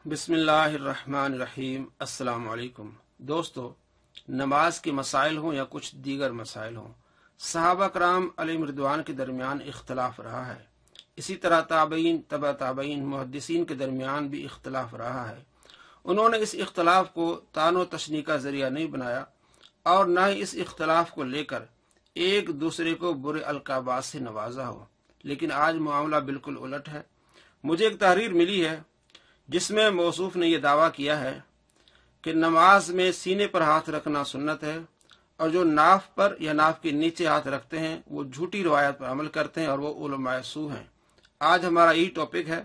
بسم اللہ الرحمن الرحیم۔ السلام علیکم دوستو، نماز کے مسائل ہوں یا کچھ دیگر مسائل ہوں، صحابہ کرام علیہم رضوان کے درمیان اختلاف رہا ہے۔ اسی طرح تابعین، تبع تابعین، محدثین کے درمیان بھی اختلاف رہا ہے۔ انہوں نے اس اختلاف کو طعن و تشنیع کا ذریعہ نہیں بنایا اور نہ ہی اس اختلاف کو لے کر ایک دوسرے کو برے القابات سے نوازا ہو، لیکن آج معاملہ بالکل الٹ ہے۔ مجھے ایک تحریر ملی ہے جس میں موصوف نے یہ دعویٰ کیا ہے کہ نماز میں سینے پر ہاتھ رکھنا سنت ہے، اور جو ناف پر یا ناف کے نیچے ہاتھ رکھتے ہیں وہ جھوٹی روایت پر عمل کرتے ہیں اور وہ علماء سو ہیں۔ آج ہمارا یہی ٹاپک ہے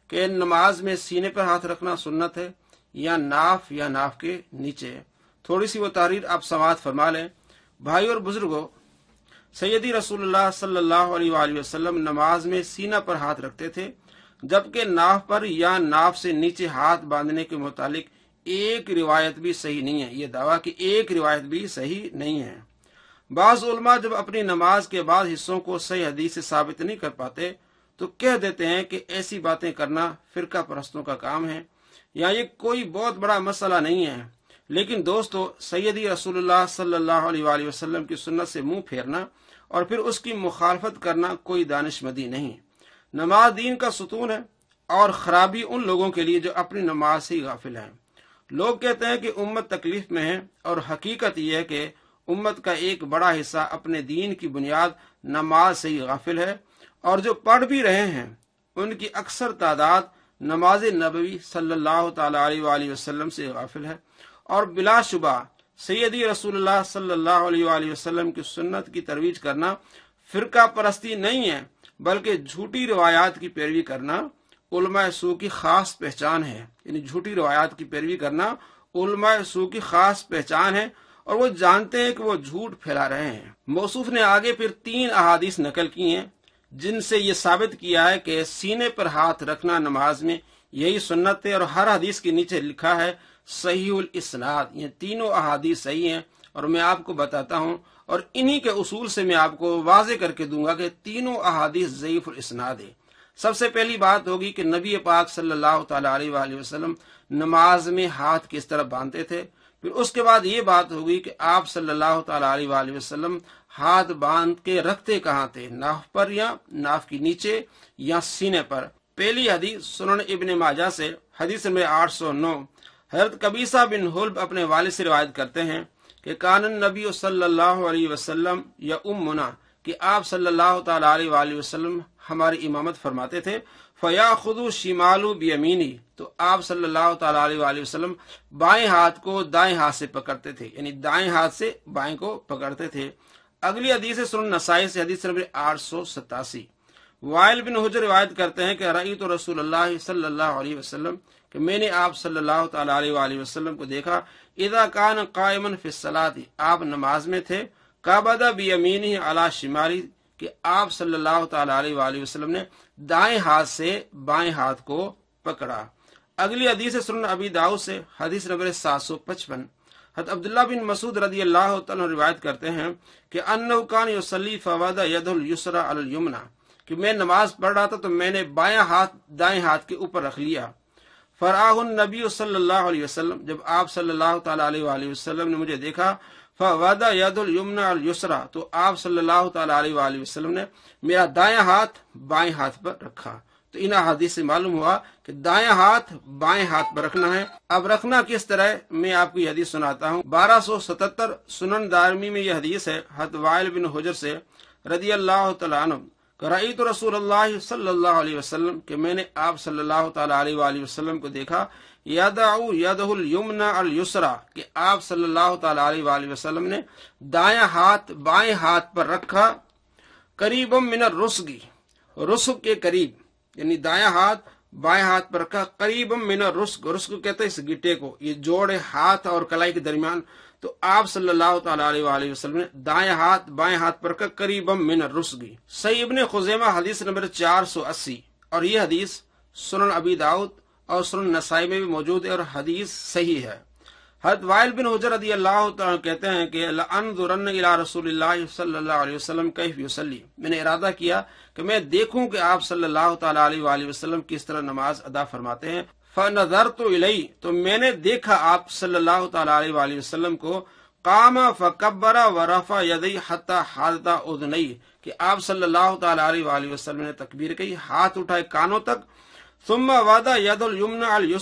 کہ نماز میں سینے پر ہاتھ رکھنا سنت ہے یا ناف کے نیچے ہے۔ تھوڑی سی وہ تحریر آپ سماعت فرما لیں۔ بھائی اور بزرگوں، سیدی رسول اللہ صلی اللہ علیہ وآلہ وسلم نماز میں سینہ پر ہاتھ رکھتے تھے، جبکہ ناف پر یا ناف سے نیچے ہاتھ باندھنے کے متعلق ایک روایت بھی صحیح نہیں ہے۔ یہ دعویٰ کہ ایک روایت بھی صحیح نہیں ہے۔ بعض علماء جب اپنی نماز کے بعض حصوں کو صحیح حدیث سے ثابت نہیں کر پاتے تو کہہ دیتے ہیں کہ ایسی باتیں کرنا فرقہ پرستوں کا کام ہے یا یہ کوئی بہت بڑا مسئلہ نہیں ہے۔ لیکن دوستو، سیدی رسول اللہ صلی اللہ علیہ وآلہ وسلم کی سنت سے منہ پھیرنا اور پھر اس کی مخالفت کرنا کوئی دانشمندی نہیں۔ نماز دین کا ستون ہے، اور خرابی ان لوگوں کے لیے جو اپنی نماز سے ہی غافل ہیں۔ لوگ کہتے ہیں کہ امت تکلیف میں ہے، اور حقیقت یہ ہے کہ امت کا ایک بڑا حصہ اپنے دین کی بنیاد نماز سے ہی غافل ہے، اور جو پڑھ بھی رہے ہیں ان کی اکثر تعداد نماز نبوی صلی اللہ تعالی علیہ وآلہ وسلم سے غافل ہے۔ اور بلا شبہ سیدی رسول اللہ صلی اللہ علیہ وآلہ وسلم کی سنت کی ترویج کرنا فرقہ پرستی نہیں ہے، بلکہ جھوٹی روایات کی پیروی کرنا علماء سو کی خاص پہچان ہے۔ یعنی جھوٹی روایات کی پیروی کرنا علماء سو کی خاص پہچان ہے، اور وہ جانتے ہیں کہ وہ جھوٹ پھیلا رہے ہیں۔ موصوف نے آگے پھر 3 احادیث نقل کی ہیں جن سے یہ ثابت کیا ہے کہ سینے پر ہاتھ رکھنا نماز میں یہی سنت ہے، اور ہر حدیث کے نیچے لکھا ہے صحیح الاسناد۔ یہ تینوں احادیث صحیح ہیں، اور میں آپ کو بتاتا ہوں، اور انہی کے اصول سے میں آپ کو واضح کر کے دوں گا کہ تینوں احادیث ضعیف الاسناد ہے۔ سب سے پہلی بات ہوگی کہ نبی پاک صلی اللہ تعالی علیہ وآلہ وسلم نماز میں ہاتھ کس طرح باندھتے تھے۔ پھر اس کے بعد یہ بات ہوگی کہ آپ صلی اللہ تعالی علیہ وآلہ وسلم ہاتھ باندھ کے رکھتے کہاں تھے، ناف پر یا ناف کے نیچے یا سینے پر۔ پہلی حدیث سنن ابن ماجہ سے، حدیث نمبر 809، حضرت قبیصہ بن حلب اپنے والد سے روایت کرتے ہیں کہ کان النبی صلی اللہ علیہ وسلم یا امنا، کہ آپ صلی اللہ تعالی علیہ وآلہ وسلم ہماری امامت فرماتے تھے، فیاخذ شمال بیمینی، تو آپ صلی اللہ تعالی علیہ وآلہ وسلم بائیں ہاتھ کو دائیں ہاتھ سے پکڑتے تھے، یعنی دائیں ہاتھ سے بائیں کو پکڑتے تھے۔ اگلی حدیث سنن نسائی سے، حدیث نمبر 887، وائل بن حجر روایت کرتے ہیں کہ رأیت رسول اللہ صلی اللہ علیہ وسلم، کہ میں نے آپ صلی اللہ تعالی علیہ وآلہ وسلم کو دیکھا، اذا کان قائما فی الصلاۃ، آپ نماز میں تھے، قبض بیمینہ علی شمالی، کہ آپ صلی اللہ تعالی علیہ وآلہ وسلم نے دائیں ہاتھ سے بائیں ہاتھ کو پکڑا۔ اگلی حدیث سنن ابی داؤد سے، حدیث نمبر 755، حضرت عبداللہ بن مسعود رضی اللہ تعالیٰ روایت کرتے ہیں کہ انہ کان یصلی فوضع ید الیسری علی الیمنی، کہ میں نماز پڑھ رہا تھا تو میں نے بایاں ہاتھ دائیں ہاتھ کے اوپر رکھ لیا۔ فرآہ النبی صلی اللہ علیہ وسلم، جب آپ صلی اللہ تعالی علیہ وآلہ وسلم نے مجھے دیکھا، فوضع ید الیمنی علی الیسری، تو آپ صلی اللہ تعالی علیہ وآلہ وسلم نے میرا دایاں ہاتھ بائیں ہاتھ پر رکھا۔ تو ان حدیث سے معلوم ہوا کہ دایاں ہاتھ بائیں ہاتھ پر رکھنا ہے۔ اب رکھنا کس طرح ہے، میں آپ کو یہ حدیث سناتا ہوں۔ 1277 سنن دارمی میں یہ حدیث ہے، حضرت وائل بن حجر سے رضی اللہ تعالیٰ عنہ، رأیت رسول اللہ صلی اللہ علیہ وسلم، کہ میں نے آپ صلی اللہ تعالی علیہ وآلہ وسلم کو دیکھا، یدع یدہ الیمنی علی الیسری، کہ آپ صلی اللہ تعالی علیہ وآلہ وسلم نے دایاں ہاتھ بائیں ہاتھ پر رکھا، قریبا من الرسغ، رسغ کے قریب، یعنی دایاں ہاتھ بائیں ہاتھ پر رکھا، قریبا من الرسغ، رسغ کہتے ہیں اس گٹے کو، یہ جوڑے ہاتھ اور کلائی کے درمیان، تو آپ صلی اللہ تعالی علیہ وآلہ وسلم نے دائیں ہاتھ بائیں ہاتھ پر رکھا، قریبا من الرسغ۔ صحیح ابن خزیمہ حدیث نمبر 480، اور یہ حدیث سنن ابی داؤد اور سنن نسائی میں بھی موجود ہے، اور حدیث صحیح ہے۔ حضرت وائل بن حجر رضی اللہ تعالیٰ کہتے ہیں کہ لأنظرن الی رسول اللہ صلی اللہ علیہ وسلم کیف یصلی، میں نے ارادہ کیا کہ میں دیکھوں کہ آپ صلی اللہ تعالی علیہ وآلہ وسلم کس طرح نماز ادا فرماتے ہیں۔ فنظرت الیہ، تو میں نے دیکھا آپ صلی اللہ تعالی علیہ وآلہ وسلم کو، قام فکبر ورفع یدیہ حتی حاذت اذنیہ، کہ آپ صلی اللہ تعالی علیہ وآلہ وسلم نے تکبیر کی، ہاتھ اٹھائے کانوں تک، ثم وضع ید الیمنى علی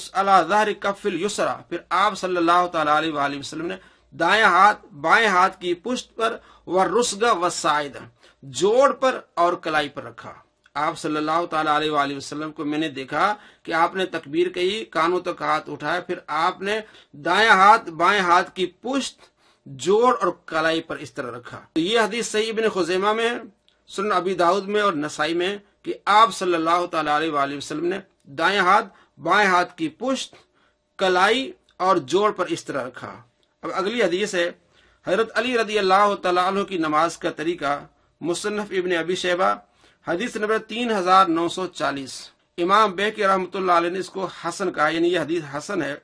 ظہر کف الیسری، پھر آپ صلی اللہ تعالی علیہ وآلہ وسلم نے دائیں ہاتھ بائیں ہاتھ کی پشت پر، والرسغ والساعد، جوڑ پر اور کلائی پر رکھا۔ آپ صلی اللہ تعالی علیہ وآلہ وسلم کو میں نے دیکھا کہ آپ نے تکبیر کہی، کانوں تک ہاتھ اٹھایا، پھر آپ نے دائیں ہاتھ بائیں ہاتھ کی پشت، جوڑ اور کلائی پر اس طرح رکھا۔ تو یہ حدیث صحیح ابن خزیمہ میں ہے، سنن ابی داؤد میں اور نسائی میں، کہ آپ صلی اللہ تعالی علیہ وآلہ وسلم نے دائیں ہاتھ بائیں ہاتھ کی پشت، کلائی اور جوڑ پر اس طرح رکھا۔ اب اگلی حدیث ہے حضرت علی رضی اللہ تعالیٰ عنہ کی نماز کا طریقہ، مصنف ابن ابی شیبہ، حدیث نمبر 3940۔ امام بیہقی رحمۃ اللہ علیہ نے اس کو حسن کہا، یعنی یہ حدیث حسن ہے۔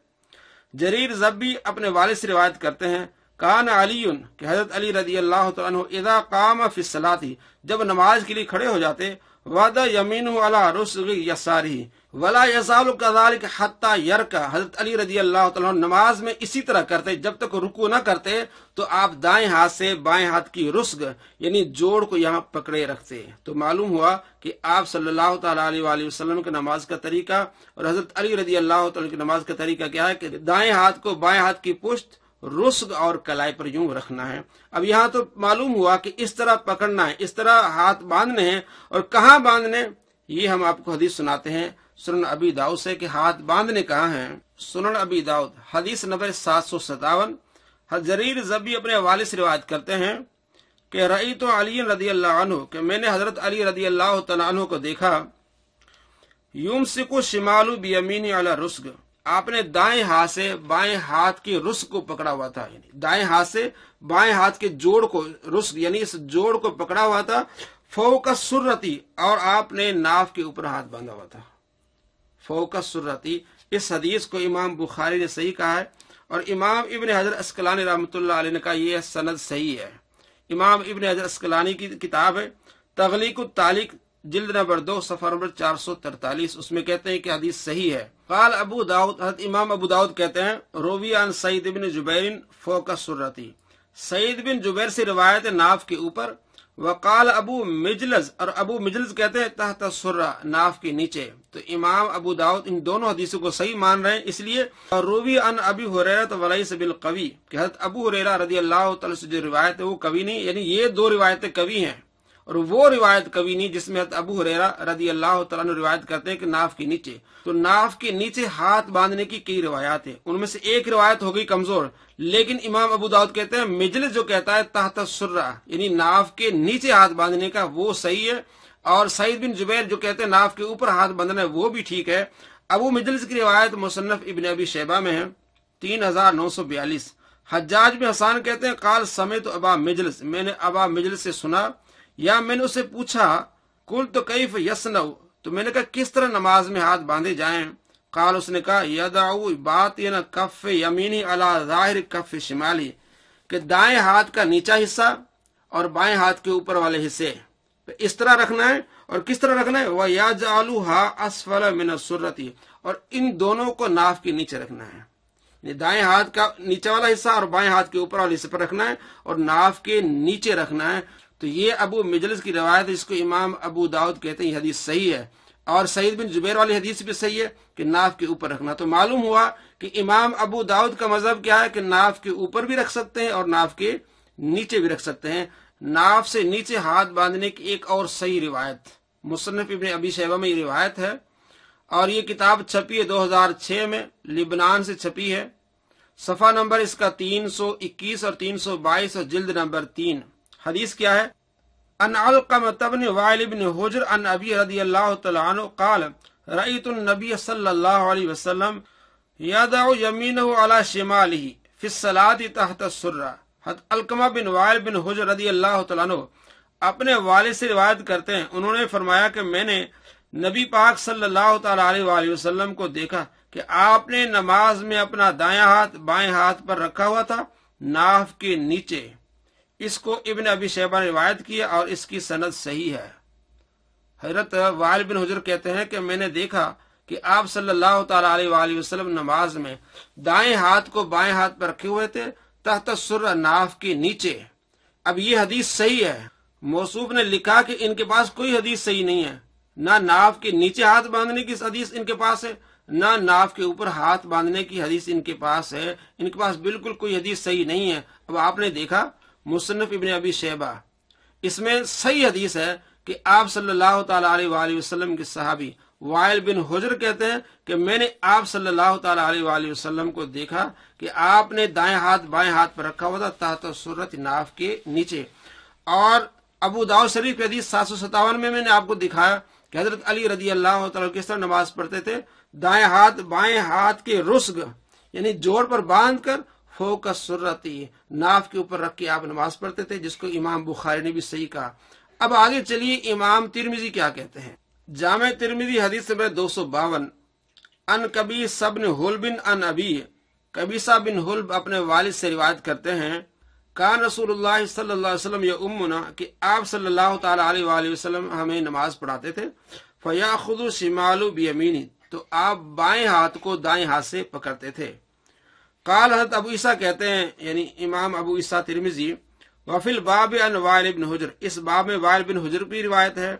جریر ضبی اپنے والد سے روایت کرتے ہیں، کان علی، کہ حضرت علی رضی اللہ تعالیٰ عنہ اذا قام فی الصلاۃ، جب نماز کے لیے کھڑے ہو جاتے، وضع یمینہ علی رسغ یسارہ ولا یزال کذلک حتی یرکع، حضرت علی رضی اللہ تعالیٰ عنہ نماز میں اسی طرح کرتے، جب تک رکوع نہ کرتے تو آپ دائیں ہاتھ سے بائیں ہاتھ کی رسغ یعنی جوڑ کو یہاں پکڑے رکھتے۔ تو معلوم ہوا کہ آپ صلی اللہ تعالی علیہ وآلہ وسلم کے نماز کا طریقہ اور حضرت علی رضی اللہ تعالیٰ کی نماز کا طریقہ کیا ہے کہ دائیں ہاتھ کو بائیں ہاتھ کی پشت، رسغ اور کلائی پر یوں رکھنا ہے۔ اب یہاں تو معلوم ہوا کہ اس طرح پکڑنا ہے، اس طرح ہاتھ باندھنے ہیں، اور کہاں باندھنے، یہ ہم آپ کو حدیث سناتے ہیں سنن ابی داؤد سے کہ ہاتھ باندھنے کہاں ہیں۔ سنن ابی داؤد حدیث نمبر 757۔ جریر ضبی اپنے والد سے روایت کرتے ہیں کہ رأیت علی رضی اللہ عنہ، کہ میں نے حضرت علی رضی اللہ تعالیٰ عنہ کو دیکھا، یمسک الشمال بیمینہ علی رسغ، آپ نے دائیں ہاتھ سے بائیں ہاتھ کی رسغ کو پکڑا ہوا تھا، یعنی دائیں ہاتھ سے بائیں ہاتھ کے جوڑ کو، رسغ یعنی اس جوڑ کو پکڑا ہوا تھا، فوق السرتی، اور آپ نے ناف کے اوپر ہاتھ باندھا ہوا تھا۔ فوق السرتی، اس حدیث کو امام بخاری نے صحیح کہا ہے، اور امام ابن حجر اسقلانی رحمۃ اللہ علیہ نے کہا یہ سند صحیح ہے۔ امام ابن حجر اسقلانی کی کتاب ہے تغلیق التعلیق، جلد نمبر 2 صفحہ نمبر 443، اس میں کہتے ہیں کہ حدیث صحیح ہے۔ قال ابو داؤد، حضرت امام ابو داؤد کہتے ہیں، روی عن سعید بن جبیر فوق السرتی، سعید بن جبیر سے روایت ہے ناف کے اوپر، وقال ابو مجلز، اور ابو مجلز کہتے ہیں تحت السرہ، ناف کے نیچے۔ تو امام ابو داؤد ان دونوں حدیثوں کو صحیح مان رہے ہیں، اس لیے روی عن ابی ہریرہ ولیس بالقوی، کہ حضرت ابو ہریرہ رضی اللہ تعالی سے جو روایت ہے وہ قوی نہیں، یعنی یہ دو روایتیں قوی ہیں، اور وہ روایت قوی نہیں جس میں حضرت ابو ہریرہ رضی اللہ تعالیٰ عنہ روایت کرتے ہیں کہ ناف کے نیچے۔ تو ناف کے نیچے ہاتھ باندھنے کی کئی روایات ہیں، ان میں سے ایک روایت ہو گئی کمزور، لیکن امام ابو داؤد کہتے ہیں مجلس جو کہتا ہے تحت السرہ یعنی ناف کے نیچے ہاتھ باندھنے کا، وہ صحیح ہے، اور سعید بن جبیر جو کہتے ہیں ناف کے اوپر ہاتھ باندھنا ہے، وہ بھی ٹھیک ہے۔ ابو مجلس کی روایت مصنف ابن ابی شیبہ میں ہے 3942۔ حجاج بن حسان کہتے ہیں قال سمعت ابا مجلس، میں نے ابا مجلس سے سنا، یا میں نے اسے پوچھا قلت کیف یصنع، تو میں نے کہا کس طرح نماز میں ہاتھ باندھے جائیں، قال اس نے کہا یدعو باطن کف یمینی علی ظاہر کف شمالی، کہ دائیں ہاتھ کا نیچا حصہ اور بائیں ہاتھ کے اوپر والے حصے اس طرح رکھنا ہے، اور کس طرح رکھنا ہے، وَيَجْعَلُهَا أَسْفَلَ مِنَ السُّرَّةِ، اور ان دونوں کو ناف کے نیچے رکھنا ہے، یعنی دائیں ہاتھ کا نیچے والا حصہ اور بائیں ہاتھ کے اوپر والے حصے پر رکھنا ہے، اور ناف کے نیچے رکھنا ہے۔ تو یہ ابو مجلس کی روایت ہے، جس کو امام ابو داؤد کہتے ہیں، یہ حدیث صحیح ہے، اور سعید بن جبیر والی حدیث بھی صحیح ہے کہ ناف کے اوپر رکھنا۔ تو معلوم ہوا کہ امام ابو داؤد کا مذہب کیا ہے کہ ناف کے اوپر بھی رکھ سکتے ہیں اور ناف کے نیچے بھی رکھ سکتے ہیں۔ ناف سے نیچے ہاتھ باندھنے کی ایک اور صحیح روایت مصنف ابن ابی شیبہ میں یہ روایت ہے، اور یہ کتاب چھپی ہے 2006 میں، لبنان سے چھپی ہے، صفحہ نمبر اس کا 321 اور 322 اور جلد نمبر 3۔ حدیث کیا ہے، ان علقمۃ بن وائل بن حجر ان ابی رضی اللہ تعالی عنہ قال رأیت النبی صلی اللہ علیہ وسلم یدع یمینہ علی شمالہ فی الصلاۃ تحت السرہ۔ حضرت علقمہ بن وائل بن حجر رضی اللہ تعالی عنہ اپنے والد سے روایت کرتے ہیں، انہوں نے فرمایا کہ میں نے نبی پاک صلی اللہ تعالی علیہ وآلہ وسلم کو دیکھا کہ آپ نے نماز میں اپنا دایاں ہاتھ بائیں ہاتھ پر رکھا ہوا تھا ناف کے نیچے۔ اس کو ابن ابی شیبہ نے روایت کیا اور اس کی سند صحیح ہے۔ حضرت وائل بن حجر کہتے ہیں کہ میں نے دیکھا کہ آپ صلی اللہ تعالی علیہ وآلہ وسلم نماز میں دائیں ہاتھ کو بائیں ہاتھ پر رکھے ہوئے تھے تحت السرہ ناف کے نیچے۔ اب یہ حدیث صحیح ہے، موصوف نے لکھا کہ ان کے پاس کوئی حدیث صحیح نہیں ہے، نہ ناف کے نیچے ہاتھ باندھنے کی حدیث ان کے پاس ہے، نہ ناف کے اوپر ہاتھ باندھنے کی حدیث ان کے پاس ہے، ان کے پاس بالکل کوئی حدیث صحیح نہیں ہے۔ اب آپ نے دیکھا مصنف ابن ابی شیبہ، اس میں صحیح حدیث ہے کہ آپ صلی اللہ تعالی علیہ وآلہ وسلم کے صحابی وائل بن حجر کہتے ہیں کہ میں نے آپ صلی اللہ تعالی علیہ وآلہ وسلم کو دیکھا کہ آپ نے دائیں ہاتھ بائیں ہاتھ پر رکھا ہوا تھا تحت سرۃ ناف کے نیچے۔ اور ابو داؤد شریف حدیث 757 میں نے آپ کو دکھایا کہ حضرت علی رضی اللہ تعالیٰ کس طرح نماز پڑھتے تھے، دائیں ہاتھ بائیں ہاتھ کے رسغ یعنی جوڑ پر باندھ کر فوق السرتی ناف کے اوپر رکھ کے آپ نماز پڑھتے تھے، جس کو امام بخاری نے بھی صحیح کہا۔ اب آگے چلیے امام ترمذی کیا کہتے ہیں۔ جامع ترمذی حدیث نمبر 252، ان قبیصہ بن حلب ان ابی، قبیصہ بن حلب اپنے والد سے روایت کرتے ہیں، کان رسول اللہ صلی اللہ علیہ وسلم یؤمنا، کہ آپ صلی اللہ تعالی علیہ وآلہ وسلم ہمیں نماز پڑھاتے تھے، فیاخذ شمال بیمینی، تو آپ بائیں ہاتھ کو دائیں ہاتھ سے پکڑتے تھے۔ قال حضرت ابو عیسیٰ کہتے ہیں یعنی امام ابو عیسیٰ ترمذی، وفی الباب عن وائل بن حجر، اس باب میں وائل بن حجر کی روایت ہے،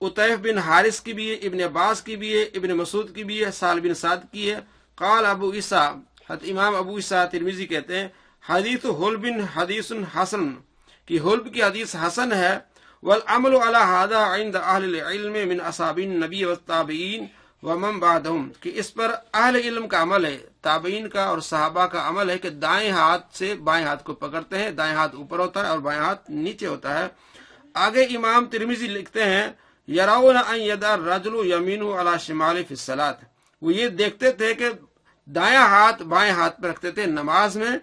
عطیف بن حارث کی بھی ہے، ابن عباس کی بھی ہے، ابن مسعود کی بھی ہے، سال بن سعد کی ہے۔ قال ابو عیسیٰ، حضرت امام ابو عیسیٰ ترمذی کہتے ہیں، حدیث حلب حدیث حسن، کہ حلب کی حدیث حسن ہے، والعمل على هذا عند اہل العلم من اصحاب النبی والتابعین ومن بعدهم، کہ اس پر اہل علم کا عمل ہے، تابعین کا اور صحابہ کا عمل ہے کہ دائیں ہاتھ سے بائیں ہاتھ کو پکڑتے ہیں، دائیں ہاتھ اوپر ہوتا ہے اور بائیں ہاتھ نیچے ہوتا ہے۔ آگے امام ترمذی لکھتے ہیں، یرون ان یدع الرجل یمینہ علی شمالہ فی الصلاۃ، وہ یہ دیکھتے تھے کہ دایاں ہاتھ بائیں ہاتھ پر رکھتے تھے نماز میں،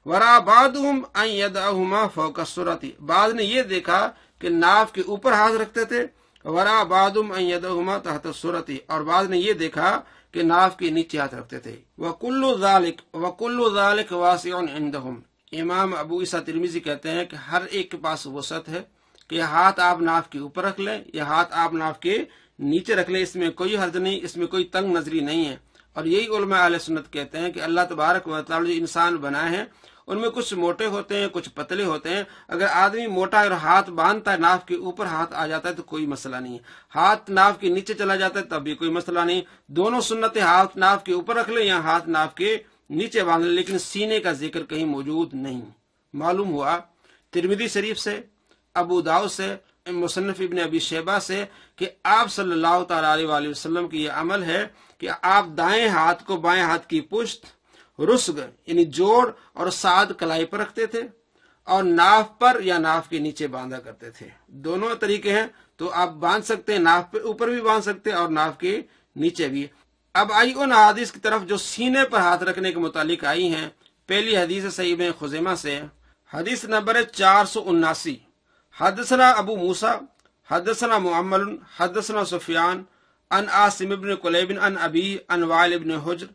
ورا بعضهم ان یدعہما فوق السرۃ، بعض نے یہ دیکھا کہ ناف کے اوپر ہاتھ رکھتے تھے، ورا بعضهم ان یدعہما تحت السرۃ، اور بعض نے یہ دیکھا کہ ناف کے نیچے ہاتھ رکھتے تھے۔ وکل ذلک واسع عندهم، امام ابو عیسیٰ ترمذی کہتے ہیں کہ ہر ایک کے پاس وسعت ہے کہ ہاتھ آپ ناف کے اوپر رکھ لیں یا ہاتھ آپ ناف کے نیچے رکھ لیں، اس میں کوئی حرج نہیں، اس میں کوئی تنگ نظری نہیں ہے۔ اور یہی علماء اہل سنت کہتے ہیں کہ اللہ تبارک و تعالی جو انسان بنائے ہیں ان میں کچھ موٹے ہوتے ہیں کچھ پتلے ہوتے ہیں، اگر آدمی موٹا اور ہاتھ باندھتا ہے ناف کے اوپر ہاتھ آ جاتا ہے تو کوئی مسئلہ نہیں ہے، ہاتھ ناف کے نیچے چلا جاتا ہے تب بھی کوئی مسئلہ نہیں، دونوں سنتیں ہاتھ ناف کے اوپر رکھ لیں یا ہاتھ ناف کے نیچے باندھ لیں، لیکن سینے کا ذکر کہیں موجود نہیں۔ معلوم ہوا ترمذی شریف سے، ابو داؤد سے، مصنف ابن ابی شیبہ سے کہ آپ صلی اللہ تعالی علیہ وآلہ وسلم کی یہ عمل ہے کہ آپ دائیں ہاتھ کو بائیں ہاتھ کی پشت، رسغ یعنی جوڑ اور ساعد کلائی پر رکھتے تھے اور ناف پر یا ناف کے نیچے باندھا کرتے تھے۔ دونوں طریقے ہیں، تو آپ باندھ سکتے ہیں، ناف پہ اوپر بھی باندھ سکتے ہیں اور ناف کے نیچے بھی۔ اب آئی ان حدیث کی طرف جو سینے پر ہاتھ رکھنے کے متعلق آئی ہیں۔ پہلی حدیث صحیح ابن خزیمہ سے، حدیث نمبر 479، حدثنا ابو موسیٰ حدثنا معمر حدثنا سفیان عن عاصم بن کلیب عن ابی عن وائل بن حجر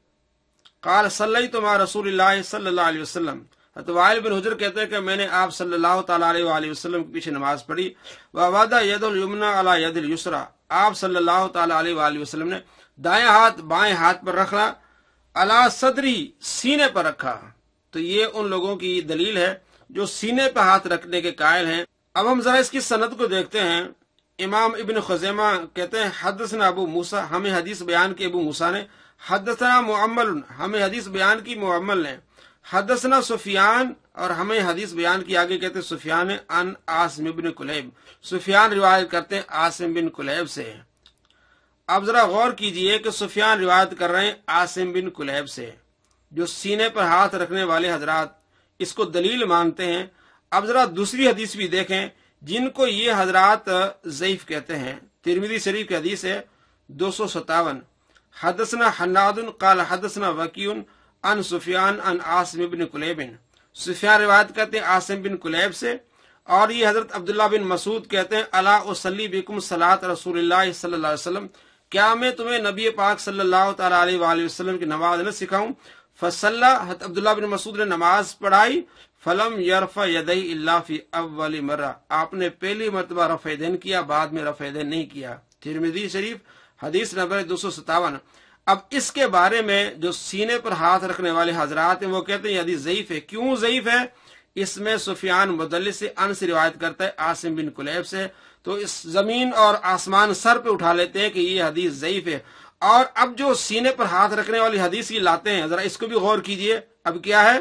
قال صلیت مع رسول اللہ صلی اللہ علیہ وسلم، وائل بن حجر کہتے ہیں کہ میں نے آپ صلی اللہ تعالی علیہ وآلہ وسلم کے پیچھے نماز پڑھی، ووضع ید الیمنی علی ید الیسری، آپ صلی اللہ تعالی علیہ وآلہ وسلم نے دائیں ہاتھ بائیں ہاتھ پر رکھا، علی صدری سینے پر رکھا۔ تو یہ ان لوگوں کی دلیل ہے جو سینے پر ہاتھ رکھنے کے قائل ہیں۔ اب ہم ذرا اس کی سند کو دیکھتے ہیں۔ امام ابن خزیمہ کہتے ہیں حدثنا ابو موسیٰ، ہمیں حدیث بیان کی ابو موسیٰ نے، حدثنا معمر، ہمیں حدیث بیان کی معمر نے، حدثنا سفیان، اور ہمیں حدیث بیان کی آگے کہتے ہیں سفیان عن عاصم بن کلیب، سفیان روایت کرتے ہیں عاصم بن کلیب سے۔ اب ذرا غور کیجئے کہ سفیان روایت کر رہے ہیں عاصم بن کلیب سے، جو سینے پر ہاتھ رکھنے والے حضرات اس کو دلیل مانتے ہیں۔ اب ذرا دوسری حدیث بھی دیکھیں جن کو یہ حضرات ضعیف کہتے ہیں۔ ترمذی شریف کی حدیث ہے 257، حدثنا حناد قال حدثنا وکیع عن سفیان عن عاصم بن کلیب، سفیان روایت کرتے ہیں عاصم بن کلیب سے، اور یہ حضرت عبداللہ بن مسعود کہتے ہیں الا اصلی بکم صلاۃ رسول اللہ صلی اللہ علیہ وسلم، کیا میں تمہیں نبی پاک صلی اللہ تعالی علیہ وآلہ وسلم کی نماز نہ سکھاؤں؟ فصلی، حضرت عبداللہ بن مسعود نے نماز پڑھائی، فلم یرفع یدیہ الا فی اول مرہ، آپ نے پہلی مرتبہ رفع یدین کیا، بعد میں رفع یدین نہیں کیا۔ ترمذی شریف حدیث نمبر 257۔ اب اس کے بارے میں جو سینے پر ہاتھ رکھنے والے حضرات ہیں وہ کہتے ہیں یہ حدیث ضعیف ہے۔ کیوں ضعیف ہے؟ اس میں سفیان مدلس سے ان سے روایت کرتا ہے عاصم بن کلیب سے، تو اس زمین اور آسمان سر پہ اٹھا لیتے ہیں کہ یہ حدیث ضعیف ہے۔ اور اب جو سینے پر ہاتھ رکھنے والی حدیث کی لاتے ہیں، ذرا اس کو بھی غور کیجئے۔ اب کیا ہے؟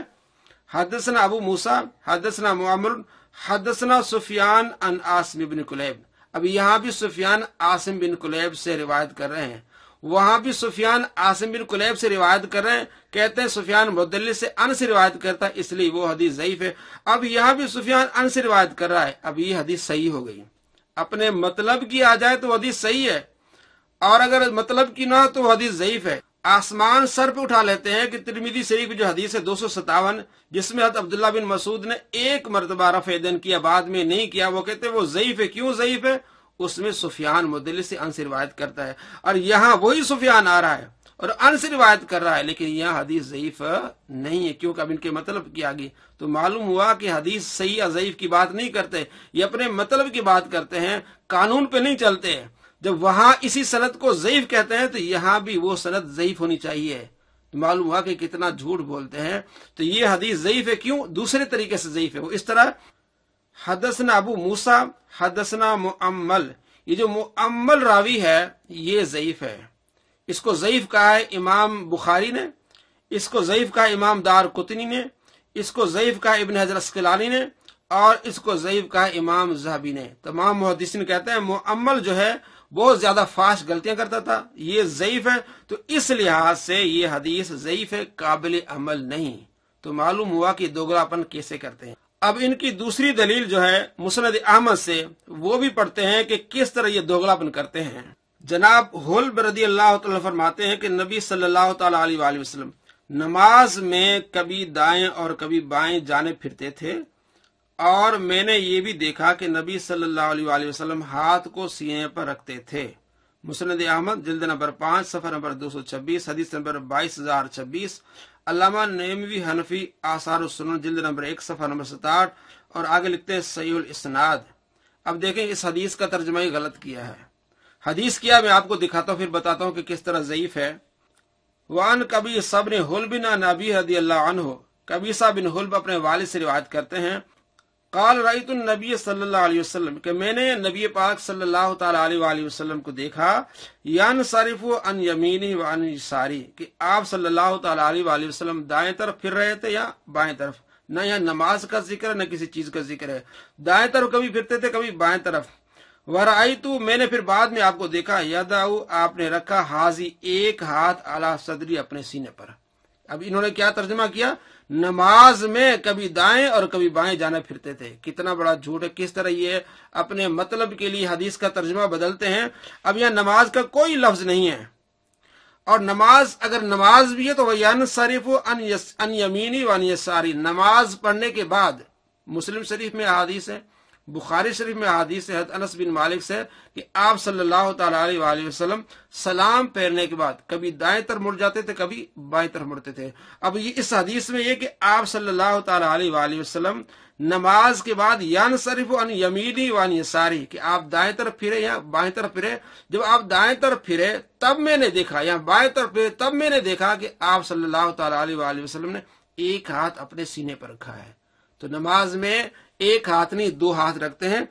حدثنا ابو موسیٰ حدثنا معمر حدثنا سفیان عن عاصم بن کلیب۔ اب یہاں بھی سفیان عاصم بن کلیب سے روایت کر رہے ہیں، وہاں بھی سفیان عاصم بن کلیب سے روایت کر رہے ہیں، کہتے ہیں سفیان مدلس سے ان سے روایت کرتا ہے اس لیے وہ حدیث ضعیف ہے۔ اب یہاں بھی سفیان ان سے روایت کر رہا ہے، اب یہ حدیث صحیح ہو گئی۔ اپنے مطلب کی آ جائے تو وہ حدیث صحیح ہے، اور اگر مطلب کی نہ ہو تو وہ حدیث ضعیف ہے۔ آسمان سر پہ اٹھا لیتے ہیں کہ ترمذی شریف کی جو حدیث ہے 257، جس میں حضرت عبداللہ بن مسعود نے ایک مرتبہ رفع یدین کیا، بعد میں نہیں کیا، وہ کہتے ہیں وہ ضعیف ہے۔ کیوں ضعیف ہے؟ اس میں سفیان مدلس سے ان سے روایت کرتا ہے، اور یہاں وہی سفیان آ رہا ہے اور ان سے روایت کر رہا ہے، لیکن یہاں حدیث ضعیف نہیں ہے، کیونکہ اب ان کے مطلب کی آگی تو معلوم ہوا کہ حدیث صحیح یا ضعیف کی بات نہیں کرتے، یہ اپنے مطلب کی بات کرتے ہیں، قانون پہ نہیں چلتے۔ جب وہاں اسی سند کو ضعیف کہتے ہیں تو یہاں بھی وہ سند ضعیف ہونی چاہیے، معلوم ہوا کہ کتنا جھوٹ بولتے ہیں۔ تو یہ حدیث ضعیف ہے، کیوں؟ دوسرے طریقے سے ضعیف ہے وہ اس طرح۔ حدثنا ابو موسیٰ حدثنا معمل، یہ جو معمل راوی ہے یہ ضعیف ہے، اس کو ضعیف کہا ہے امام بخاری نے، اس کو ضعیف کہا امام دار قطنی نے، اس کو ضعیف کہا ابن حجر اسقلانی نے، اور اس کو ضعیف کہا امام ذہبی نے۔ تمام محدثین کہتے ہیں معمل جو ہے بہت زیادہ فاش غلطیاں کرتا تھا، یہ ضعیف ہے، تو اس لحاظ سے یہ حدیث ضعیف ہے، قابل عمل نہیں۔ تو معلوم ہوا کہ دوگلاپن کیسے کرتے ہیں۔ اب ان کی دوسری دلیل جو ہے مسند احمد سے، وہ بھی پڑھتے ہیں کہ کس طرح یہ دوگلاپن کرتے ہیں۔ جناب حلب رضی اللہ تعالی فرماتے ہیں کہ نبی صلی اللہ تعالی علیہ وآلہ وسلم نماز میں کبھی دائیں اور کبھی بائیں جانے پھرتے تھے، اور میں نے یہ بھی دیکھا کہ نبی صلی اللہ علیہ وآلہ وسلم ہاتھ کو سینے پر رکھتے تھے۔ مسند احمد جلد نمبر 5 صفحہ نمبر 226 حدیث نمبر 22026۔ علامہ نعیمی حنفی آثار السنن جلد نمبر 1 صفحہ نمبر 67، اور آگے لکھتے ہیں صحیح الاسناد۔ اب دیکھیں اس حدیث کا ترجمہ ہی غلط کیا ہے۔ حدیث کیا میں آپ کو دکھاتا ہوں، پھر بتاتا ہوں کہ کس طرح ضعیف ہے۔ وان قبیصہ بن حلب عن ابی رضی اللہ عنہ، قبیصہ بن حلب اپنے والد سے روایت کرتے ہیں، قال رأیت النبی صلی اللہ علیہ وسلم، کہ میں نے نبی پاک صلی اللہ تعالی علیہ وآلہ وسلم کو دیکھا، ینصرف عن یمینہ وعن یسارہ، کہ آپ صلی اللہ تعالی علیہ وآلہ وسلم دائیں طرف پھر رہے تھے یا بائیں طرف۔ نہ یہاں نماز کا ذکر ہے نہ کسی چیز کا ذکر ہے، دائیں طرف کبھی پھرتے تھے کبھی بائیں طرف۔ ورأیت، میں نے پھر بعد میں آپ کو دیکھا، یدعو، آپ نے رکھا، حاضی، ایک ہاتھ، علی صدری، اپنے سینے پر۔ اب انہوں نے کیا ترجمہ کیا؟ نماز میں کبھی دائیں اور کبھی بائیں جانا پھرتے تھے۔ کتنا بڑا جھوٹ ہے، کس طرح یہ اپنے مطلب کے لیے حدیث کا ترجمہ بدلتے ہیں۔ اب یہاں نماز کا کوئی لفظ نہیں ہے، اور نماز اگر نماز بھی ہے تو وہ ینصرف عن یمینی وعن یساری، نماز پڑھنے کے بعد۔ مسلم شریف میں احادیث ہے، بخاری شریف میں احادیث ہے، حضرت انس بن مالک سے، کہ آپ صلی اللہ تعالی علیہ وآلہ وسلم سلام پھیرنے کے بعد کبھی دائیں طرف مڑ جاتے تھے کبھی بائیں طرف مڑتے تھے۔ اب یہ اس حدیث میں یہ کہ آپ صلی اللہ تعالی علیہ وآلہ وسلم نماز کے بعد ینصرف عن یمینی وعن یساری، کہ آپ دائیں طرف پھرے یا بائیں طرف پھرے۔ جب آپ دائیں طرف پھرے تب میں نے دیکھا، یا بائیں طرف پھرے تب میں نے دیکھا کہ آپ صلی اللہ تعالی علیہ وآلہ وسلم نے ایک ہاتھ اپنے سینے پر رکھا ہے۔ تو نماز میں ایک ہاتھ نہیں، دو ہاتھ رکھتے ہیں۔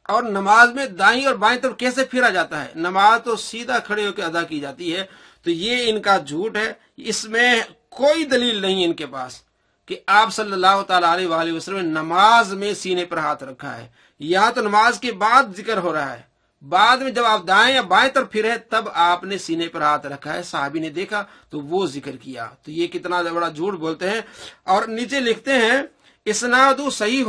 اور نماز میں دائیں اور بائیں طرف کیسے پھرا جاتا ہے؟ نماز تو سیدھا کھڑے ہو کے ادا کی جاتی ہے۔ تو یہ ان کا جھوٹ ہے، اس میں کوئی دلیل نہیں ان کے پاس کہ آپ صلی اللہ تعالی علیہ وآلہ وسلم نے نماز میں سینے پر ہاتھ رکھا ہے۔ یہاں تو نماز کے بعد ذکر ہو رہا ہے، بعد میں جب آپ دائیں یا بائیں طرف پھرے تب آپ نے سینے پر ہاتھ رکھا ہے، صحابی نے دیکھا تو وہ ذکر کیا۔ تو یہ کتنا بڑا جھوٹ بولتے ہیں۔ اور نیچے لکھتے ہیں اسناد صحیح،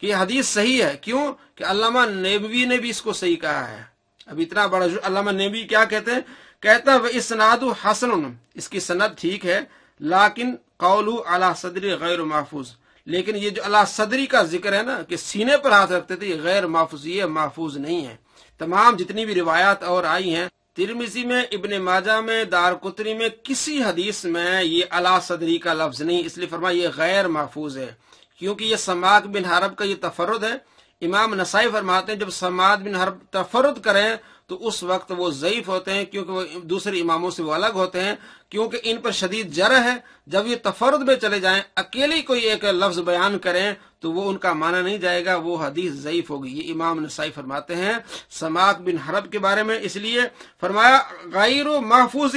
کہ حدیث صحیح ہے۔ کیوں؟ کہ علامہ نیبوی نے بھی اس کو صحیح کہا ہے۔ اب اتنا بڑا علامہ نیبوی کیا کہتے ہیں؟ کہتا ہے اسناد حسن، اس کی سند ٹھیک ہے، لیکن قولہ علی صدری غیر محفوظ، لیکن یہ جو علی صدری کا ذکر ہے نا کہ سینے پر ہاتھ رکھتے تھے، یہ غیر محفوظ، یہ محفوظ نہیں ہے۔ تمام جتنی بھی روایات اور آئی ہیں، ترمذی میں، ابن ماجہ میں، دارقطنی میں، کسی حدیث میں یہ علی صدری کا لفظ نہیں، اس لیے فرمایا یہ غیر محفوظ ہے، کیونکہ یہ سماک بن حرب کا یہ تفرد ہے۔ امام نسائی فرماتے ہیں جب سماک بن حرب تفرد کریں تو اس وقت وہ ضعیف ہوتے ہیں، کیونکہ وہ دوسرے اماموں سے وہ الگ ہوتے ہیں، کیونکہ ان پر شدید جرح ہے۔ جب یہ تفرد میں چلے جائیں، اکیلے کوئی ایک لفظ بیان کریں تو وہ ان کا معنی نہیں جائے گا، وہ حدیث ضعیف ہوگی۔ یہ امام نسائی فرماتے ہیں سماک بن حرب کے بارے میں، اس لیے فرمایا غیر محفوظ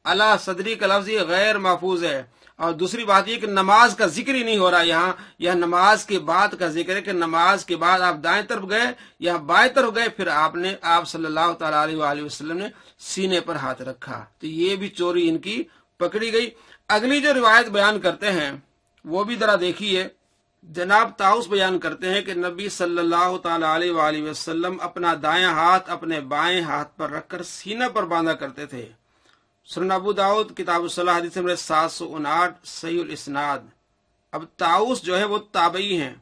علی صدری کا لفظ یہ غیر محفوظ ہے۔ اور دوسری بات یہ کہ نماز کا ذکر ہی نہیں ہو رہا یہاں، یہ نماز کے بعد کا ذکر ہے کہ نماز کے بعد آپ دائیں طرف گئے یا بائیں طرف گئے، پھر آپ صلی اللہ تعالی علیہ وآلہ وسلم نے سینے پر ہاتھ رکھا، تو یہ بھی چوری ان کی پکڑی گئی۔ اگلی جو روایت بیان کرتے ہیں وہ بھی ذرا دیکھیے۔ جناب طاؤس بیان کرتے ہیں کہ نبی صلی اللہ تعالی علیہ وآلہ وسلم اپنا دائیں ہاتھ اپنے بائیں ہاتھ پر رکھ کر سینے پر باندھا کرتے تھے۔ سنن ابو داؤد کتاب الصلاۃ حدیث نمبر 759 صحیح الاسناد۔ اب طاؤس جو ہے وہ تابعی ہیں،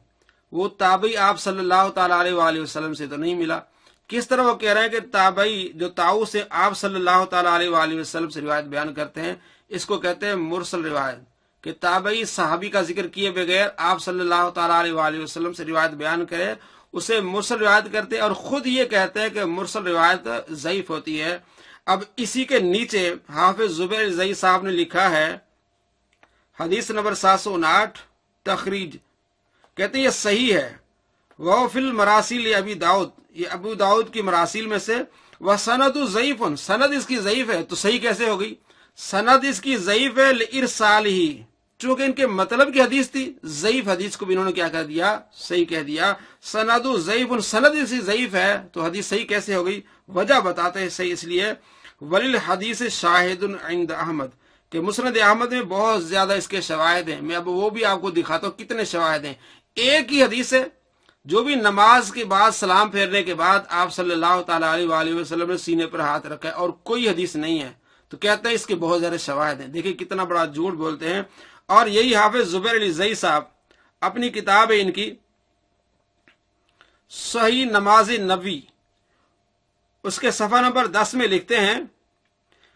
وہ تابعی آپ صلی اللہ تعالی علیہ وآلہ وسلم سے تو نہیں ملا۔ کس طرح وہ کہہ رہے ہیں کہ تابعی جو طاؤس ہے آپ صلی اللہ تعالی علیہ وآلہ وسلم سے روایت بیان کرتے ہیں، اس کو کہتے ہیں مرسل روایت، کہ تابعی صحابی کا ذکر کیے بغیر آپ صلی اللہ تعالی علیہ وآلہ وسلم سے روایت بیان کرے اسے مرسل روایت کرتے ہیں، اور خود یہ کہتے ہیں کہ مرسل روایت ضعیف ہوتی ہے۔ اب اسی کے نیچے حافظ زبیر زئی صاحب نے لکھا ہے حدیث نمبر 759 تخریج، کہتے ہیں یہ صحیح ہے۔ وہ فی المراسیل ابی داؤد، یہ ابو داؤد کی مراسیل میں سے، وہ سند ضعیف، سند اس کی ضعیف ہے، تو صحیح کیسے ہوگی؟ سند اس کی ضعیف ہے لارسال ہی، چونکہ ان کے مطلب کی حدیث تھی، ضعیف حدیث کو بھی انہوں نے کیا کہہ دیا؟ صحیح کہہ دیا۔ سند ضعیف، سند اس کی ضعیف ہے تو حدیث صحیح کیسے ہو گئی؟ وجہ بتاتے ہیں صحیح اس لیے وللحدیث شاہد عند احمد، کہ مسند احمد میں بہت زیادہ اس کے شواہد ہیں۔ میں اب وہ بھی آپ کو دکھاتا ہوں کتنے شواہد ہیں۔ ایک ہی حدیث ہے جو بھی نماز کے بعد سلام پھیرنے کے بعد آپ صلی اللہ تعالی علیہ وآلہ وسلم نے سینے پر ہاتھ رکھا ہے، اور کوئی حدیث نہیں ہے، تو کہتے ہیں اس کے بہت زیادہ شواہد ہیں۔ دیکھیں کتنا بڑا جھوٹ بولتے ہیں۔ اور یہی حافظ زبیر علی زئی صاحب اپنی کتاب ہے ان کی صحیح نماز نبوی، اس کے صفحہ نمبر 10 میں لکھتے ہیں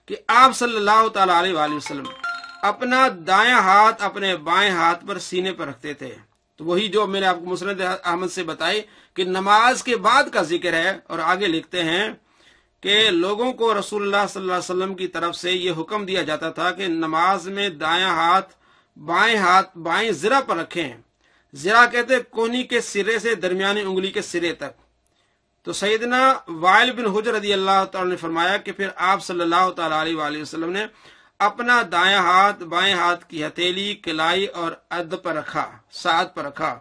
کہ آپ صلی اللہ تعالی علیہ وآلہ وسلم اپنا دائیں ہاتھ اپنے بائیں ہاتھ پر سینے پر رکھتے تھے، تو وہی جو میں نے آپ کو مسند احمد سے بتائی کہ نماز کے بعد کا ذکر ہے۔ اور آگے لکھتے ہیں کہ لوگوں کو رسول اللہ صلی اللہ علیہ وسلم کی طرف سے یہ حکم دیا جاتا تھا کہ نماز میں دائیں ہاتھ بائیں زرہ پر رکھیں۔ زرہ کہتے ہیں کونی کے سرے سے درمیانی انگلی کے سرے تک۔ تو سیدنا وائل بن حجر رضی اللہ تعالی نے فرمایا کہ پھر آپ صلی اللہ تعالی علیہ وآلہ وسلم نے اپنا دائیں ہاتھ بائیں ہاتھ کی ہتھیلی، کلائی اور اد پر رکھا، ساعد پر رکھا۔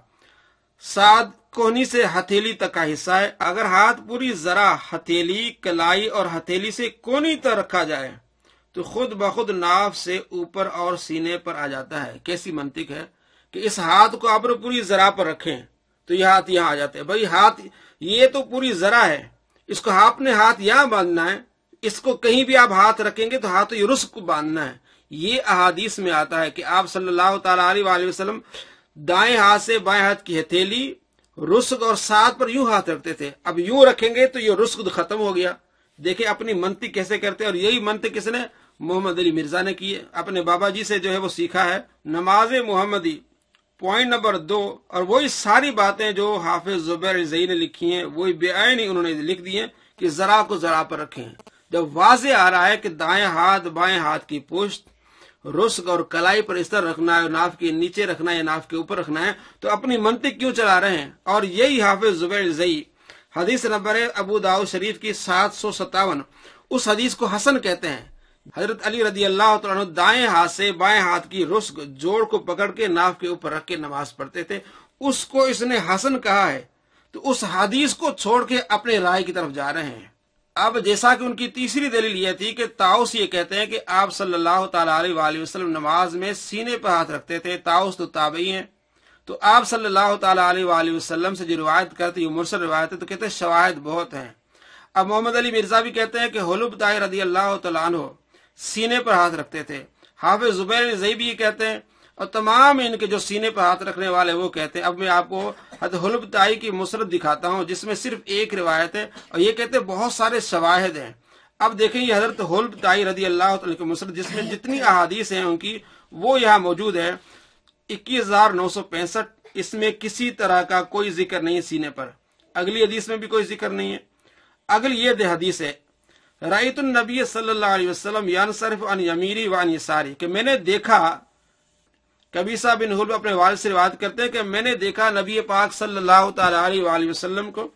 ساعد کونی سے ہتھیلی تک کا حصہ ہے، اگر ہاتھ پوری ذرا ہتھیلی، کلائی اور ہتھیلی سے کونی تک رکھا جائے تو خود بخود ناف سے اوپر اور سینے پر آ جاتا ہے۔ کیسی منطق ہے کہ اس ہاتھ کو آپ پوری ذرا پر رکھیں تو یہ ہاتھ یہاں آ جاتے ہیں۔ بھائی ہاتھ یہ تو پوری ذرا ہے، اس کو آپ نے ہاتھ یہاں باندھنا ہے، اس کو کہیں بھی آپ ہاتھ رکھیں گے تو ہاتھ یہ رسک کو باندھنا ہے۔ یہ احادیث میں آتا ہے کہ آپ صلی اللہ تعالی علیہ وآلہ وسلم دائیں ہاتھ سے بائیں ہاتھ کی ہتھیلی، رسک اور ساتھ پر یوں ہاتھ رکھتے تھے۔ اب یوں رکھیں گے تو یہ رسک ختم ہو گیا۔ دیکھیں اپنی منطق کیسے کرتے ہیں، اور یہی منطق کس نے؟ محمد علی مرزا نے کی ہے، اپنے بابا جی سے جو ہے وہ سیکھا ہے۔ نماز محمدی پوائنٹ نمبر 2، اور وہی ساری باتیں جو حافظ زبیر زئی نے لکھی ہیں وہی بے عین ہی انہوں نے لکھ دی ہیں کہ ذرا کو ذرا پر رکھیں۔ جب واضح آ رہا ہے کہ دائیں ہاتھ بائیں ہاتھ کی پشت، رسک اور کلائی پر اس طرح رکھنا ہے، ناف کے نیچے رکھنا ہے یا ناف کے اوپر رکھنا ہے، تو اپنی منطق کیوں چلا رہے ہیں؟ اور یہی حافظ زبیر زئی حدیث نمبر ہے ابو داؤد شریف کی 757، اس حدیث کو حسن کہتے ہیں۔ حضرت علی رضی اللہ تعالیٰ عنہ دائیں ہاتھ سے بائیں ہاتھ کی رسک جوڑ کو پکڑ کے ناف کے اوپر رکھ کے نماز پڑھتے تھے، اس کو اس نے حسن کہا ہے، تو اس حدیث کو چھوڑ کے اپنے رائے کی طرف جا رہے ہیں۔ اب جیسا کہ ان کی تیسری دلیل یہ تھی کہ طاؤس یہ کہتے ہیں کہ آپ صلی اللہ تعالی علیہ وآلہ وسلم نماز میں سینے پر ہاتھ رکھتے تھے، طاؤس تو تابعی ہیں، تو آپ صلی اللہ تعالی علیہ وآلہ وسلم سے جو روایت کرتے ہیں مرسل روایت ہے، تو کہتے ہیں شواہد بہت ہیں۔ اب محمد علی مرزا بھی کہتے ہیں کہ حلب طاہر رضی اللہ تعالیٰ عنہ سینے پر ہاتھ رکھتے تھے، حافظ زبیر زئی بھی یہ کہتے ہیں، اور تمام ان کے جو سینے پر ہاتھ رکھنے والے وہ کہتے ہیں۔ اب میں آپ کو حضرت حلب طائی کی مسرد دکھاتا ہوں جس میں صرف ایک روایت ہے، اور یہ کہتے ہیں بہت سارے شواہد ہیں۔ اب دیکھیں یہ حضرت حلب طائی رضی اللہ تعالیٰ کی مسرد جس میں جتنی احادیث ہیں ان کی وہ یہاں موجود ہے 21,965، اس میں کسی طرح کا کوئی ذکر نہیں ہے سینے پر، اگلی حدیث میں بھی کوئی ذکر نہیں ہے۔ اگلی یہ حدیث ہے، رأیت النبی صلی اللہ علیہ وسلم ینصرف عن یمینی و عن یساری، کہ میں نے دیکھا، قبیصہ بن حلب اپنے والد سے روایت کرتے ہیں کہ میں نے دیکھا نبی پاک صلی اللہ تعالی علیہ وآلہ وسلم کو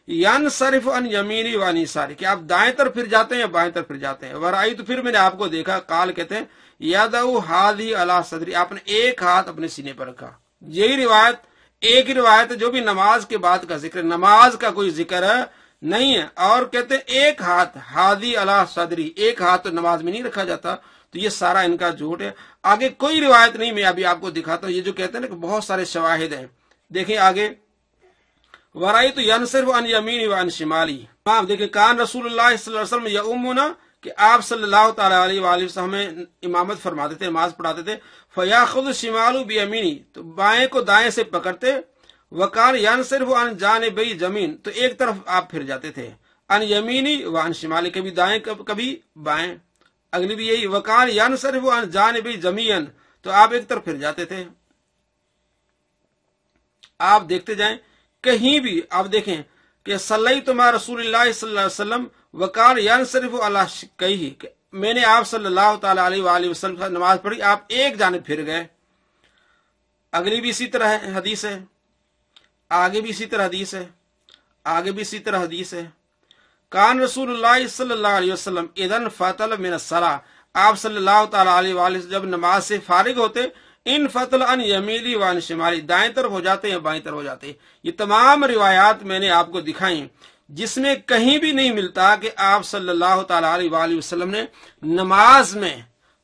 ینصرف عن یمینی و عن یساری، کہ آپ دائیں طرف پھر جاتے ہیں یا بائیں طرف پھر جاتے ہیں، ورأیت، پھر میں نے آپ کو دیکھا، قال کہتے ہیں یدعو ہذہ علی صدری، آپ نے ایک ہاتھ اپنے سینے پر رکھا۔ یہی روایت ایک ہی روایت ہے جو بھی نماز کے بعد کا ذکر ہے، نماز کا کوئی ذکر نہیں ہے، اور کہتے ہیں ایک ہاتھ، ہادی علی صدری، ایک ہاتھ تو نماز میں نہیں رکھا جاتا، تو یہ سارا ان کا جھوٹ ہے۔ آگے کوئی روایت نہیں، میں ابھی آپ کو دکھاتا ہوں، یہ جو کہتے ہیں نا کہ بہت سارے شواہد ہیں، دیکھیں آگے، ورأیت ینصرف عن یمینی و عن شمالی، دیکھیں کان رسول اللہ صلی اللہ علیہ وسلم یؤمنا، کہ آپ صلی اللہ تعالی علیہ وآلہ وسلم ہمیں امامت فرماتے تھے، نماز پڑھاتے تھے، فیاخذ شمال بیمینی، تو بائیں کو دائیں سے پکڑتے، وکان ینصرف عن جانبی جمین، تو ایک طرف آپ پھر جاتے تھے، عن یمینی و عن شمالی، کبھی دائیں کبھی بائیں۔ اگلی بھی یہی، وکان ینصرف عن جانبی جمین، تو آپ ایک طرف پھر جاتے تھے۔ آپ دیکھتے جائیں کہیں بھی، آپ دیکھیں کہ صلیت مع رسول اللہ صلی اللہ علیہ وسلم وکان ینصرف علی شقیہ، کہ میں نے آپ صلی اللہ تعالی علیہ وآلہ وسلم کا نماز پڑھی، آپ ایک جانب پھر گئے۔ اگلی بھی اسی طرح حدیث ہے، آگے بھی اسی طرح حدیث ہے، آگے بھی اسی طرح حدیث ہے، کان رسول اللہ صلی اللہ علیہ وسلم اذن فطل من الصلاۃ، آپ صلی اللہ تعالی علیہ وآلہ وسلم جب نماز سے فارغ ہوتے، ان فطل عن یمینی و عن شمالی، دائیں طرف ہو جاتے یا بائیں طرف ہو جاتے۔ یہ تمام روایات میں نے آپ کو دکھائیں، جس میں کہیں بھی نہیں ملتا کہ آپ صلی اللہ تعالی علیہ وآلہ وسلم نے نماز میں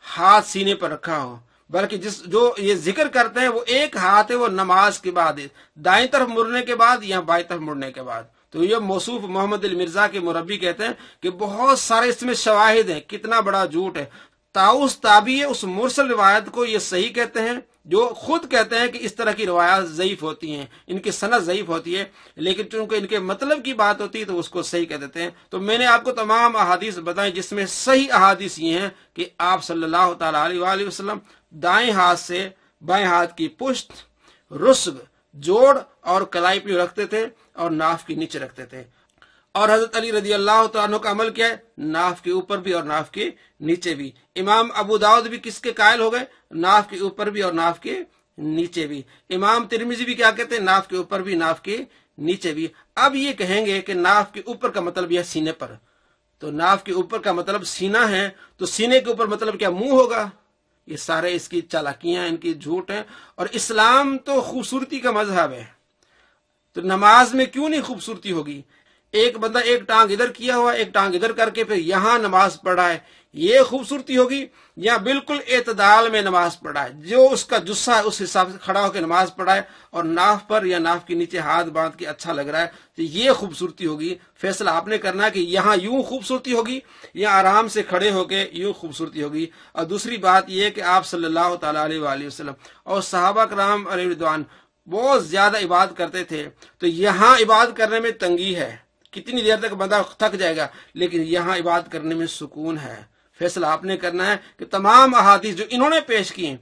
ہاتھ سینے پر رکھا ہو، بلکہ جو یہ ذکر کرتے ہیں وہ ایک ہاتھ ہے، وہ نماز کے بعد دائیں طرف مڑنے کے بعد یا بائیں طرف مڑنے کے بعد۔ تو یہ موصوف محمد المرزا کے مربی کہتے ہیں کہ بہت سارے اس میں شواہد ہیں، کتنا بڑا جھوٹ ہے۔ طاؤس تابعی اس مرسل روایت کو یہ صحیح کہتے ہیں، جو خود کہتے ہیں کہ اس طرح کی روایات ضعیف ہوتی ہیں، ان کی سند ضعیف ہوتی ہے، لیکن چونکہ ان کے مطلب کی بات ہوتی ہے تو اس کو صحیح کہہ دیتے ہیں۔ تو میں نے آپ کو تمام احادیث بتائیں جس میں صحیح احادیث یہ ہیں کہ آپ صلی اللہ تعالی علیہ وآلہ وسلم دائیں ہاتھ سے بائیں ہاتھ کی پشت، رسغ، جوڑ اور کلائی پہ رکھتے تھے اور ناف کے نیچے رکھتے تھے۔ اور حضرت علی رضی اللہ تعالیٰ عنہ کا عمل کیا ہے؟ ناف کے اوپر بھی اور ناف کے نیچے بھی۔ امام ابو داؤد بھی کس کے قائل ہو گئے؟ ناف کے اوپر بھی اور ناف کے نیچے بھی۔ امام ترمذی بھی کیا کہتے ہیں؟ ناف کے اوپر بھی ناف کے نیچے بھی۔ اب یہ کہیں گے کہ ناف کے اوپر کا مطلب یہ سینے پر، تو ناف کے اوپر کا مطلب سینہ ہے، تو سینے کے اوپر مطلب کیا؟ منہ ہوگا۔ یہ سارے اس کی چالاکیاں، ان کی جھوٹ ہیں۔ اور اسلام تو خوبصورتی کا مذہب ہے، تو نماز میں کیوں نہیں خوبصورتی ہوگی؟ ایک بندہ ایک ٹانگ ادھر کیا ہوا، ایک ٹانگ ادھر کر کے پھر یہاں نماز پڑھ رہا ہے، یہ خوبصورتی ہوگی؟ یا بالکل اعتدال میں نماز پڑھ رہا ہے، جو اس کا جسہ ہے اس حساب سے کھڑا ہو کے نماز پڑھ رہا ہے اور ناف پر یا ناف کے نیچے ہاتھ باندھ کے اچھا لگ رہا ہے، تو یہ خوبصورتی ہوگی۔ فیصلہ آپ نے کرنا ہے کہ یہاں یوں خوبصورتی ہوگی یا آرام سے کھڑے ہو کے یوں خوبصورتی ہوگی۔ اور دوسری بات یہ کہ آپ صلی اللہ تعالی علیہ وآلہ وسلم اور صحابہ کرام علیہ رضوان بہت زیادہ عبادت کرتے تھے، تو یہاں عبادت کرنے میں تنگی ہے، کتنی دیر تک بندہ تھک جائے گا، لیکن یہاں عبادت کرنے میں سکون ہے۔ فیصلہ آپ نے کرنا ہے کہ تمام احادیث جو انہوں نے پیش کی ہیں،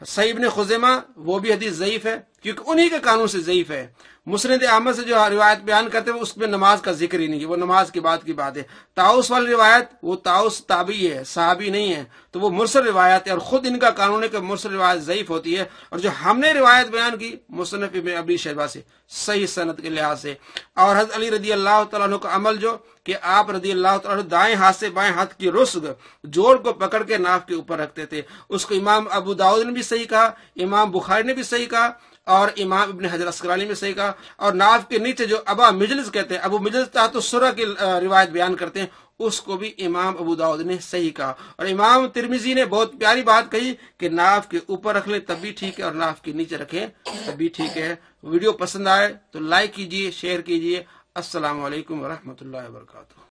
صحیح ابن خزیمہ وہ بھی حدیث ضعیف ہے، کیونکہ انہی کے قانون سے ضعیف ہے۔ مسند احمد سے جو روایت بیان کرتے ہیں اس میں نماز کا ذکر ہی نہیں ہے، وہ نماز کے بعد کی بات ہے۔ طاؤس والی روایت، وہ طاؤس تابعی ہے، صحابی نہیں ہے، تو وہ مرسل روایت ہے، اور خود ان کا قانون ہے کہ مرسل روایت ضعیف ہوتی ہے۔ اور جو ہم نے روایت بیان کی مصنف ابن ابی شیبہ سے صحیح سند کے لحاظ سے، اور حضرت علی رضی اللہ تعالیٰ عنہ کا عمل جو کہ آپ رضی اللہ تعالیٰ عنہ دائیں ہاتھ سے بائیں ہاتھ کی رسغ، جوڑ کو پکڑ کے ناف کے اوپر رکھتے تھے، اس کو امام ابو داؤد نے بھی صحیح کہا، امام بخاری نے بھی صحیح کہا، اور امام ابن حجر عسقلانی میں صحیح کہا۔ اور ناف کے نیچے جو ابا مجلس کہتے ہیں، ابو مجلس تحت السرہ کی روایت بیان کرتے ہیں، اس کو بھی امام ابو داؤد نے صحیح کہا۔ اور امام ترمذی نے بہت پیاری بات کہی کہ ناف کے اوپر رکھ لیں تب بھی ٹھیک ہے اور ناف کے نیچے رکھیں تب بھی ٹھیک ہے۔ ویڈیو پسند آئے تو لائک کیجیے، شیئر کیجیے۔ السلام علیکم ورحمۃ اللہ وبرکاتہ۔